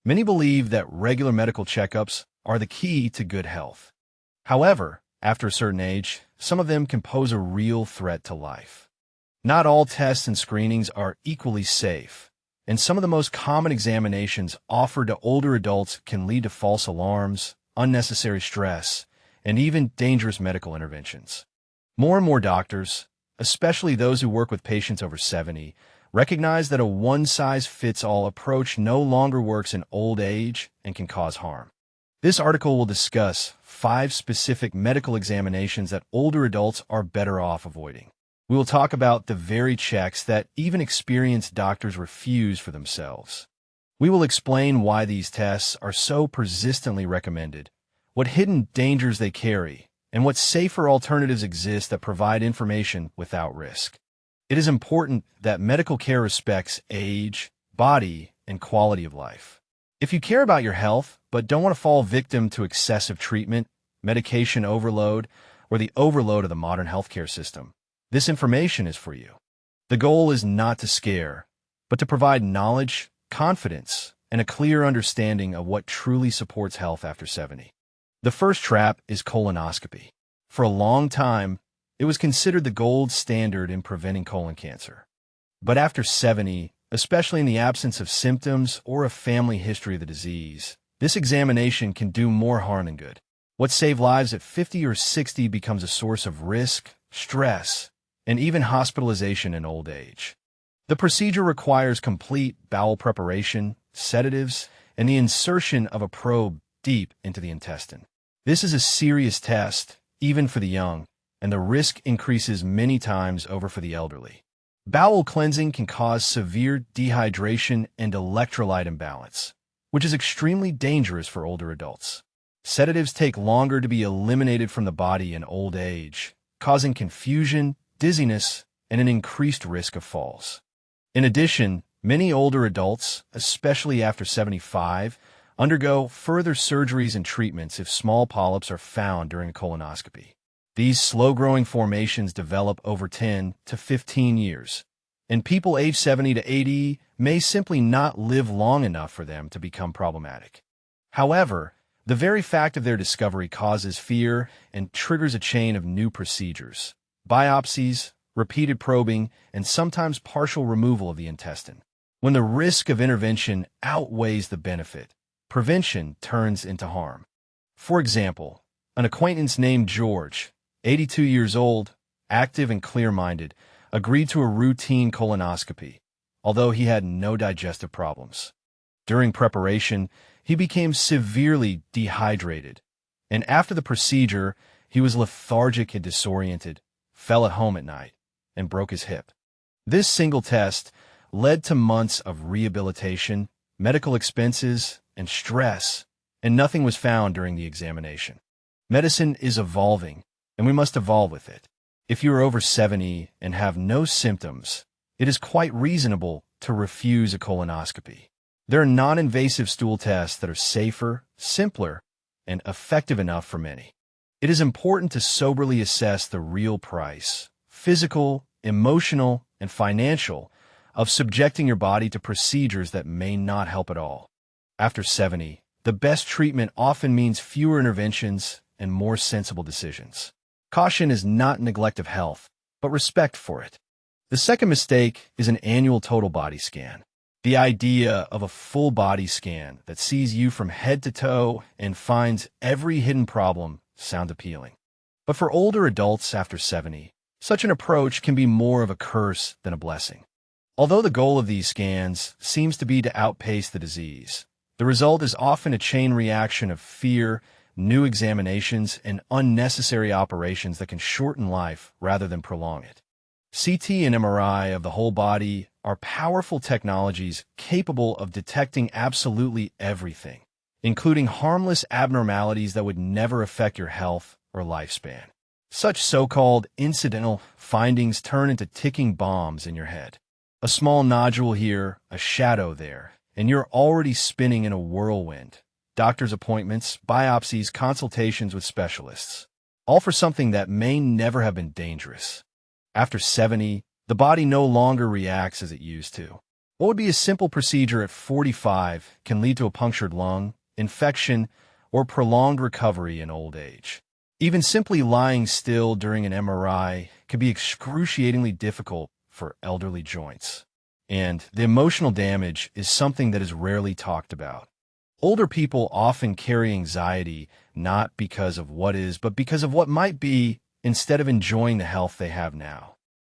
Many believe that regular medical checkups are the key to good health. However, after a certain age, some of them can pose a real threat to life. Not all tests and screenings are equally safe, and some of the most common examinations offered to older adults can lead to false alarms, unnecessary stress, and even dangerous medical interventions. More and more doctors, especially those who work with patients over 70, recognize that a one-size-fits-all approach no longer works in old age and can cause harm. This article will discuss 5 specific medical examinations that older adults are better off avoiding. We will talk about the very checks that even experienced doctors refuse for themselves. We will explain why these tests are so persistently recommended, what hidden dangers they carry, and what safer alternatives exist that provide information without risk. It is important that medical care respects age, body, and quality of life. If you care about your health but don't want to fall victim to excessive treatment, medication overload, or the overload of the modern healthcare system, this information is for you. The goal is not to scare, but to provide knowledge, confidence, and a clear understanding of what truly supports health after 70. The first trap is colonoscopy. For a long time, it was considered the gold standard in preventing colon cancer. But after 70, especially in the absence of symptoms or a family history of the disease, this examination can do more harm than good. What saved lives at 50 or 60 becomes a source of risk, stress, and even hospitalization in old age. The procedure requires complete bowel preparation, sedatives, and the insertion of a probe deep into the intestine. This is a serious test, even for the young, and the risk increases many times over for the elderly. Bowel cleansing can cause severe dehydration and electrolyte imbalance, which is extremely dangerous for older adults. Sedatives take longer to be eliminated from the body in old age, causing confusion, dizziness, and an increased risk of falls. In addition, many older adults, especially after 75, undergo further surgeries and treatments if small polyps are found during a colonoscopy. These slow-growing formations develop over 10 to 15 years, and people aged 70 to 80 may simply not live long enough for them to become problematic. However, the very fact of their discovery causes fear and triggers a chain of new procedures, biopsies, repeated probing, and sometimes partial removal of the intestine. When the risk of intervention outweighs the benefit, prevention turns into harm. For example, an acquaintance named George, 82 years old, active and clear-minded, agreed to a routine colonoscopy, although he had no digestive problems. During preparation, he became severely dehydrated, and after the procedure, he was lethargic and disoriented, fell at home at night, and broke his hip. This single test led to months of rehabilitation, medical expenses, and stress, and nothing was found during the examination. Medicine is evolving, and we must evolve with it. If you are over 70 and have no symptoms, it is quite reasonable to refuse a colonoscopy. There are non-invasive stool tests that are safer, simpler, and effective enough for many. It is important to soberly assess the real price, physical, emotional, and financial, of subjecting your body to procedures that may not help at all. After 70, the best treatment often means fewer interventions and more sensible decisions. Caution is not neglect of health, but respect for it. The second mistake is an annual total body scan. The idea of a full body scan that sees you from head to toe and finds every hidden problem sounds appealing. But for older adults after 70, such an approach can be more of a curse than a blessing. Although the goal of these scans seems to be to outpace the disease, the result is often a chain reaction of fear, new examinations, and unnecessary operations that can shorten life rather than prolong it. CT and MRI of the whole body are powerful technologies capable of detecting absolutely everything, including harmless abnormalities that would never affect your health or lifespan. Such so-called incidental findings turn into ticking bombs in your head. A small nodule here, a shadow there, and you're already spinning in a whirlwind. Doctor's appointments, biopsies, consultations with specialists, all for something that may never have been dangerous. After 70, the body no longer reacts as it used to. What would be a simple procedure at 45 can lead to a punctured lung, infection, or prolonged recovery in old age. Even simply lying still during an MRI can be excruciatingly difficult for elderly joints. And the emotional damage is something that is rarely talked about. Older people often carry anxiety not because of what is, but because of what might be, instead of enjoying the health they have now.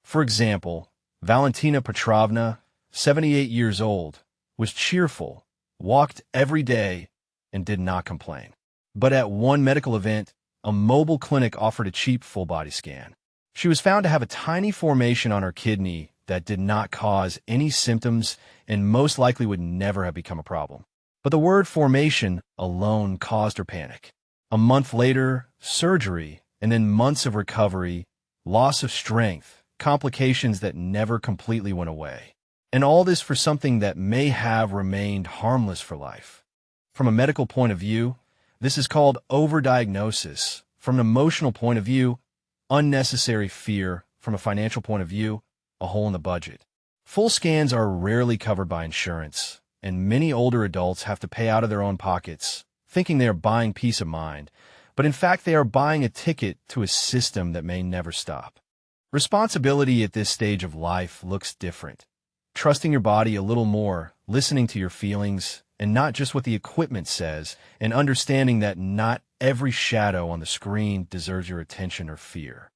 For example, Valentina Petrovna, 78 years old, was cheerful, walked every day, and did not complain. But at one medical event, a mobile clinic offered a cheap full-body scan. She was found to have a tiny formation on her kidney that did not cause any symptoms and most likely would never have become a problem. But the word formation alone caused her panic. A month later, surgery, and then months of recovery, loss of strength, complications that never completely went away. And all this for something that may have remained harmless for life. From a medical point of view, this is called overdiagnosis. From an emotional point of view, unnecessary fear. From a financial point of view, a hole in the budget. Full scans are rarely covered by insurance, and many older adults have to pay out of their own pockets, thinking they are buying peace of mind, but in fact they are buying a ticket to a system that may never stop. Responsibility at this stage of life looks different. Trusting your body a little more, listening to your feelings, and not just what the equipment says, and understanding that not every shadow on the screen deserves your attention or fear.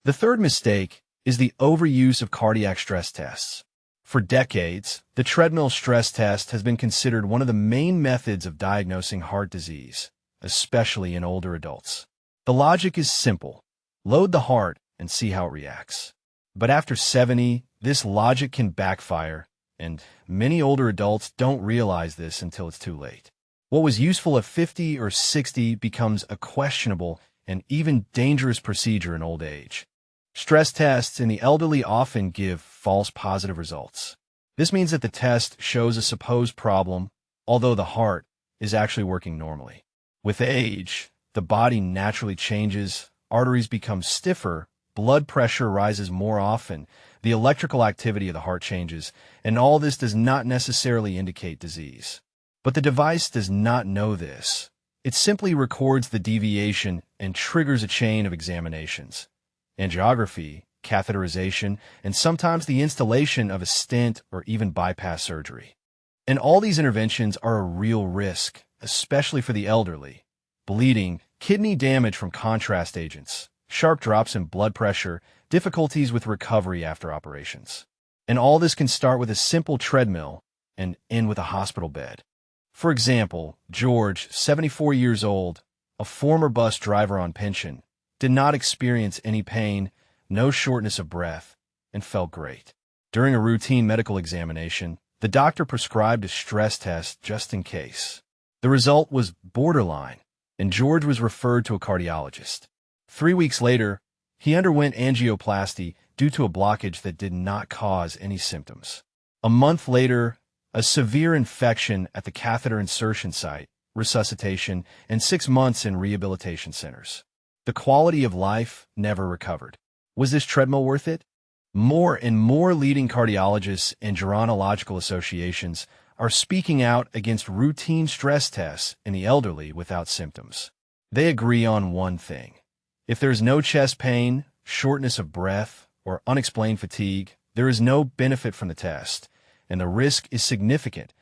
The third mistake is the overuse of cardiac stress tests. For decades, the treadmill stress test has been considered one of the main methods of diagnosing heart disease, especially in older adults. The logic is simple. Load the heart and see how it reacts. But after 70, this logic can backfire, and many older adults don't realize this until it's too late. What was useful at 50 or 60 becomes a questionable and even dangerous procedure in old age. Stress tests in the elderly often give false positive results. This means that the test shows a supposed problem, although the heart is actually working normally. With age, the body naturally changes, arteries become stiffer, blood pressure rises more often, the electrical activity of the heart changes, and all this does not necessarily indicate disease. But the device does not know this. It simply records the deviation and triggers a chain of examinations. Angiography, catheterization, and sometimes the installation of a stent or even bypass surgery. And all these interventions are a real risk, especially for the elderly. Bleeding, kidney damage from contrast agents, sharp drops in blood pressure, difficulties with recovery after operations. And all this can start with a simple treadmill and end with a hospital bed. For example, George, 74 years old, a former bus driver on pension, did not experience any pain, no shortness of breath, and felt great. During a routine medical examination, the doctor prescribed a stress test just in case. The result was borderline, and George was referred to a cardiologist. 3 weeks later, he underwent angioplasty due to a blockage that did not cause any symptoms. A month later, a severe infection at the catheter insertion site, resuscitation, and 6 months in rehabilitation centers. The quality of life never recovered. Was this treadmill worth it? More and more leading cardiologists and gerontological associations are speaking out against routine stress tests in the elderly without symptoms. They agree on one thing. If there is no chest pain, shortness of breath, or unexplained fatigue, there is no benefit from the test, and the risk is significant,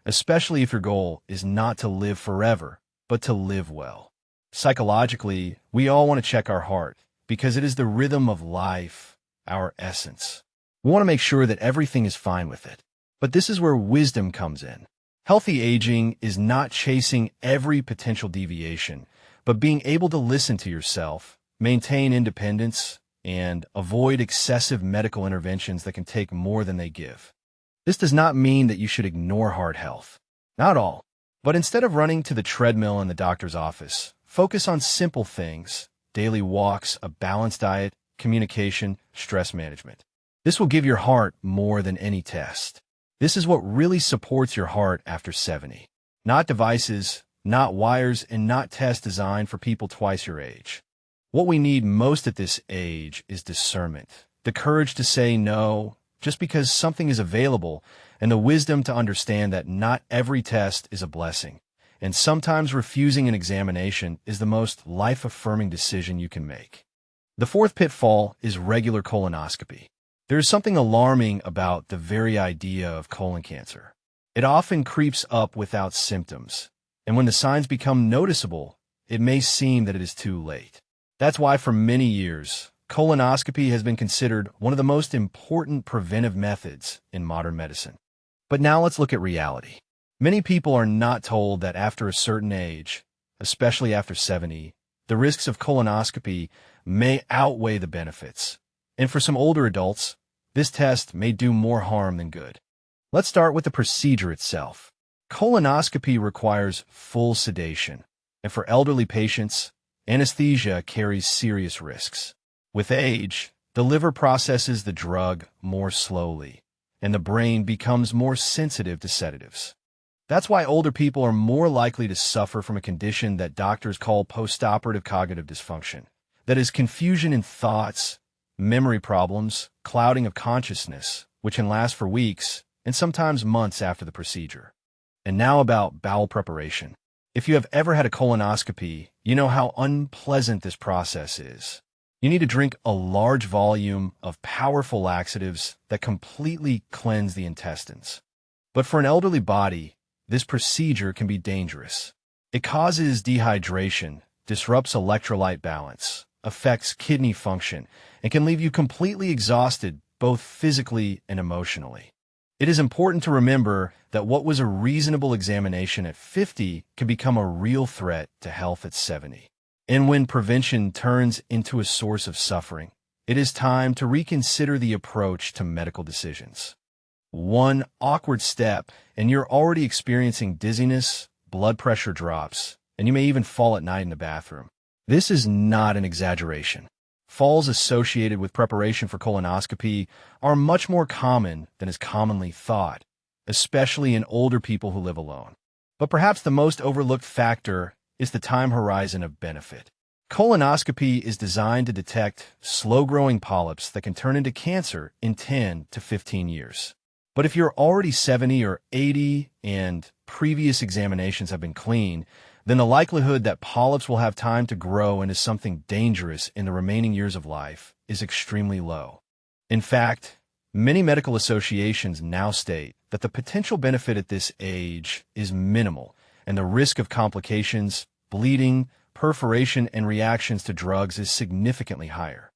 especially if your goal is not to live forever, but to live well. Psychologically, we all want to check our heart because it is the rhythm of life, our essence. We want to make sure that everything is fine with it. But this is where wisdom comes in. Healthy aging is not chasing every potential deviation, but being able to listen to yourself, maintain independence, and avoid excessive medical interventions that can take more than they give. This does not mean that you should ignore heart health. Not all. But instead of running to the treadmill in the doctor's office, focus on simple things: daily walks, a balanced diet, communication, stress management. This will give your heart more than any test. This is what really supports your heart after 70. Not devices, not wires, and not tests designed for people twice your age. What we need most at this age is discernment. The courage to say no just because something is available, and the wisdom to understand that not every test is a blessing, and sometimes refusing an examination is the most life-affirming decision you can make. The fourth pitfall is regular colonoscopy. There is something alarming about the very idea of colon cancer. It often creeps up without symptoms, and when the signs become noticeable, it may seem that it is too late. That's why for many years, colonoscopy has been considered one of the most important preventive methods in modern medicine. But now let's look at reality. Many people are not told that after a certain age, especially after 70, the risks of colonoscopy may outweigh the benefits. And for some older adults, this test may do more harm than good. Let's start with the procedure itself. Colonoscopy requires full sedation, and for elderly patients, anesthesia carries serious risks. With age, the liver processes the drug more slowly, and the brain becomes more sensitive to sedatives. That's why older people are more likely to suffer from a condition that doctors call postoperative cognitive dysfunction. That is, confusion in thoughts, memory problems, clouding of consciousness, which can last for weeks and sometimes months after the procedure. And now about bowel preparation. If you have ever had a colonoscopy, you know how unpleasant this process is. You need to drink a large volume of powerful laxatives that completely cleanse the intestines. But for an elderly body, this procedure can be dangerous. It causes dehydration, disrupts electrolyte balance, affects kidney function, and can leave you completely exhausted both physically and emotionally. It is important to remember that what was a reasonable examination at 50 can become a real threat to health at 70. And when prevention turns into a source of suffering, it is time to reconsider the approach to medical decisions. One awkward step, and you're already experiencing dizziness, blood pressure drops, and you may even fall at night in the bathroom. This is not an exaggeration. Falls associated with preparation for colonoscopy are much more common than is commonly thought, especially in older people who live alone. But perhaps the most overlooked factor is the time horizon of benefit. Colonoscopy is designed to detect slow-growing polyps that can turn into cancer in 10 to 15 years. But if you're already 70 or 80 and previous examinations have been clean, then the likelihood that polyps will have time to grow into something dangerous in the remaining years of life is extremely low. In fact, many medical associations now state that the potential benefit at this age is minimal, and the risk of complications, bleeding, perforation, and reactions to drugs is significantly higher.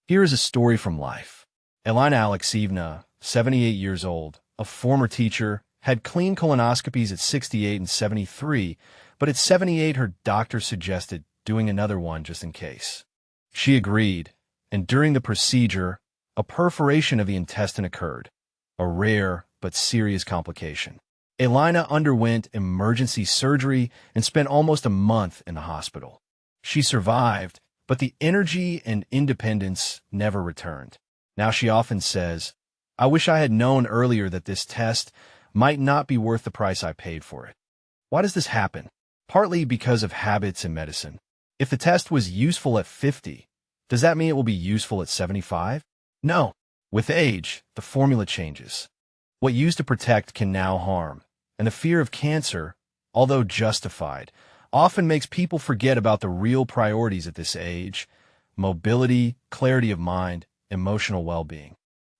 Here is a story from life. Elena Alexeyevna, 78 years old, a former teacher, had clean colonoscopies at 68 and 73, but at 78 her doctor suggested doing another one just in case. She agreed, and during the procedure, a perforation of the intestine occurred, a rare but serious complication. Elena underwent emergency surgery and spent almost a month in the hospital. She survived, but the energy and independence never returned. Now she often says, "I wish I had known earlier that this test might not be worth the price I paid for it." Why does this happen? Partly because of habits in medicine. If the test was useful at 50, does that mean it will be useful at 75? No. With age, the formula changes. What used to protect can now harm, and the fear of cancer, although justified, often makes people forget about the real priorities at this age: mobility, clarity of mind, emotional well-being.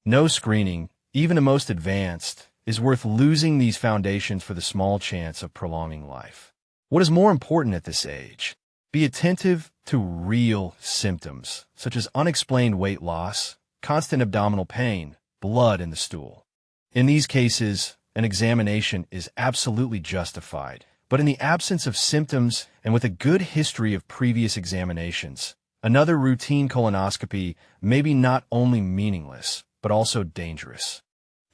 No screening, even the most advanced, is worth losing these foundations for the small chance of prolonging life. What is more important at this age? Be attentive to real symptoms, such as unexplained weight loss, constant abdominal pain, blood in the stool. In these cases, an examination is absolutely justified, but in the absence of symptoms and with a good history of previous examinations, another routine colonoscopy may be not only meaningless, but also dangerous.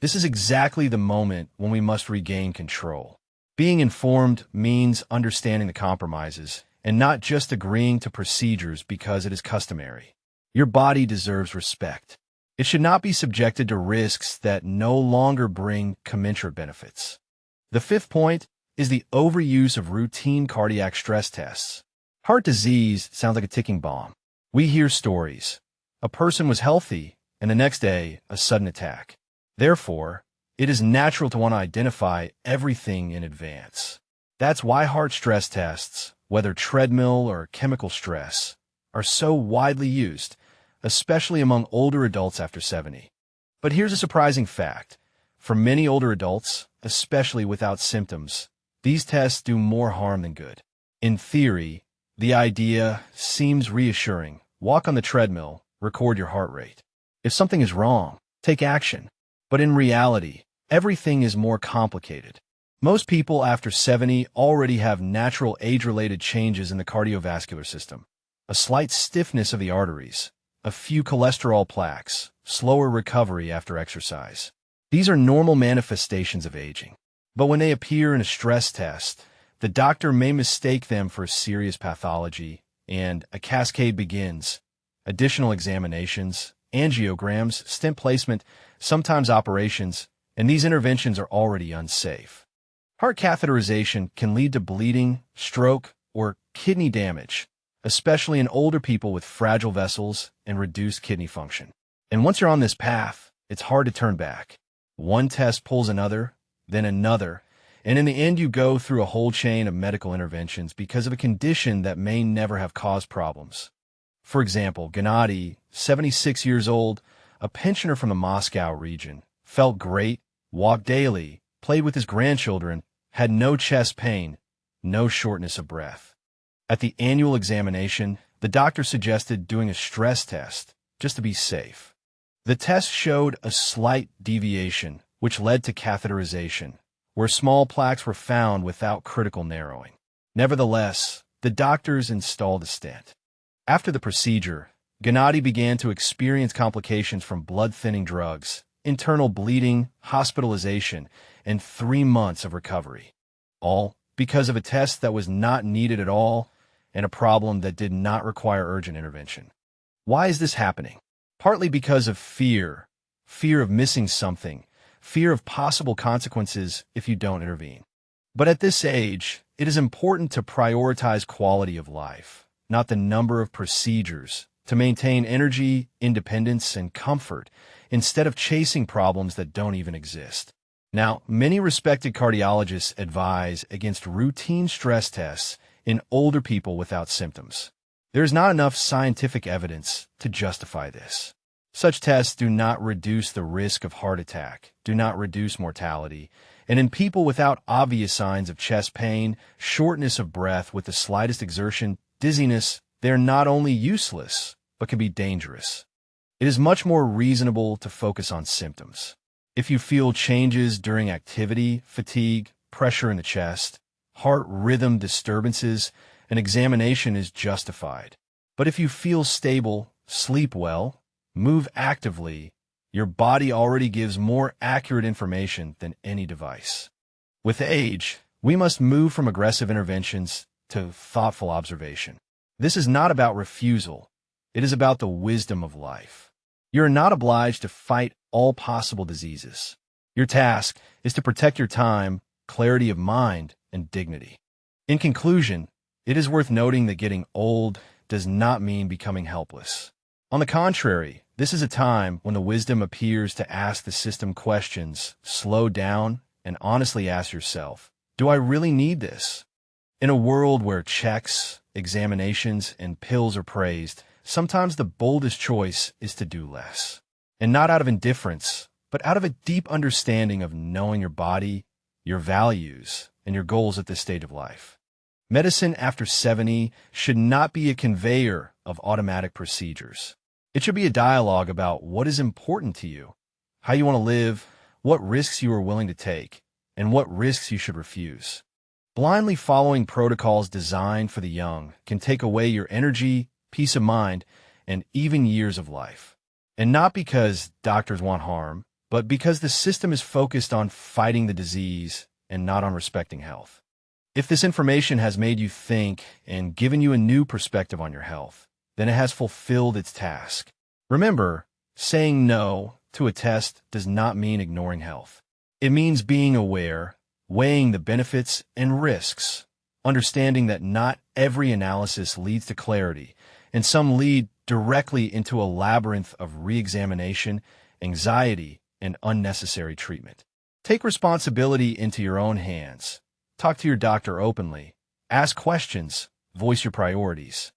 This is exactly the moment when we must regain control. Being informed means understanding the compromises and not just agreeing to procedures because it is customary. Your body deserves respect. It should not be subjected to risks that no longer bring commensurate benefits. The fifth point is the overuse of routine cardiac stress tests. Heart disease sounds like a ticking bomb. We hear stories. A person was healthy, and the next day, a sudden attack. Therefore, It is natural to want to identify everything in advance. That's why heart stress tests, whether treadmill or chemical stress, are so widely used, especially among older adults after 70. But here's a surprising fact. For many older adults, especially without symptoms, these tests do more harm than good. In theory, the idea seems reassuring. Walk on the treadmill, record your heart rate. If something is wrong, take action. But in reality, everything is more complicated. Most people after 70 already have natural age-related changes in the cardiovascular system. A slight stiffness of the arteries, a few cholesterol plaques, slower recovery after exercise. These are normal manifestations of aging. But when they appear in a stress test, the doctor may mistake them for a serious pathology, and a cascade begins. Additional examinations, angiograms, stent placement, sometimes operations, and these interventions are already unsafe. Heart catheterization can lead to bleeding, stroke, or kidney damage, especially in older people with fragile vessels and reduced kidney function. And once you're on this path, it's hard to turn back. One test pulls another, then another, and in the end you go through a whole chain of medical interventions because of a condition that may never have caused problems. For example, Gennady, 76 years old, a pensioner from the Moscow region, felt great, walked daily, played with his grandchildren, had no chest pain, no shortness of breath. At the annual examination, the doctor suggested doing a stress test, just to be safe. The test showed a slight deviation, which led to catheterization, where small plaques were found without critical narrowing. Nevertheless, the doctors installed a stent. After the procedure, Gennady began to experience complications from blood-thinning drugs, internal bleeding, hospitalization, and 3 months of recovery. All because of a test that was not needed at all and a problem that did not require urgent intervention. Why is this happening? Partly because of fear of missing something, fear of possible consequences if you don't intervene. But at this age, it is important to prioritize quality of life, not the number of procedures, to maintain energy, independence, and comfort, instead of chasing problems that don't even exist. Now, many respected cardiologists advise against routine stress tests in older people without symptoms. There is not enough scientific evidence to justify this. Such tests do not reduce the risk of heart attack, do not reduce mortality, and in people without obvious signs of chest pain, shortness of breath with the slightest exertion, dizziness, they are not only useless, but can be dangerous. It is much more reasonable to focus on symptoms. If you feel changes during activity, fatigue, pressure in the chest, heart rhythm disturbances, an examination is justified. But if you feel stable, sleep well, move actively, your body already gives more accurate information than any device. With age, we must move from aggressive interventions to thoughtful observation. This is not about refusal. It is about the wisdom of life. You are not obliged to fight all possible diseases. Your task is to protect your time, clarity of mind, and dignity. In conclusion, it is worth noting that getting old does not mean becoming helpless. On the contrary, this is a time when the wisdom appears to ask the system questions, slow down, and honestly ask yourself, do I really need this? In a world where checks, examinations, and pills are praised, sometimes the boldest choice is to do less. And not out of indifference, but out of a deep understanding of knowing your body, your values, and your goals at this stage of life. Medicine after 70 should not be a conveyor of automatic procedures. It should be a dialogue about what is important to you, how you want to live, what risks you are willing to take, and what risks you should refuse. Blindly following protocols designed for the young can take away your energy, peace of mind, and even years of life. And not because doctors want harm, but because the system is focused on fighting the disease and not on respecting health. If this information has made you think and given you a new perspective on your health, then it has fulfilled its task. Remember, saying no to a test does not mean ignoring health. It means being aware, weighing the benefits and risks, understanding that not every analysis leads to clarity, and some lead directly into a labyrinth of re-examination, anxiety, and unnecessary treatment. Take responsibility into your own hands. Talk to your doctor openly. Ask questions. Voice your priorities.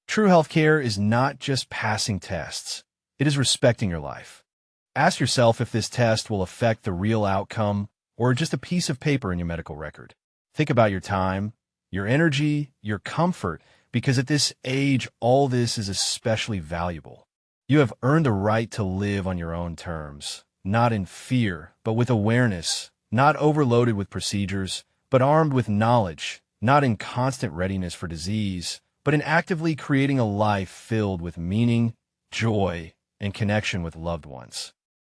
True healthcare is not just passing tests. It is respecting your life. Ask yourself if this test will affect the real outcome or just a piece of paper in your medical record. Think about your time, your energy, your comfort, because at this age, all this is especially valuable. You have earned a right to live on your own terms, not in fear, but with awareness, not overloaded with procedures, but armed with knowledge, not in constant readiness for disease, but in actively creating a life filled with meaning, joy, and connection with loved ones.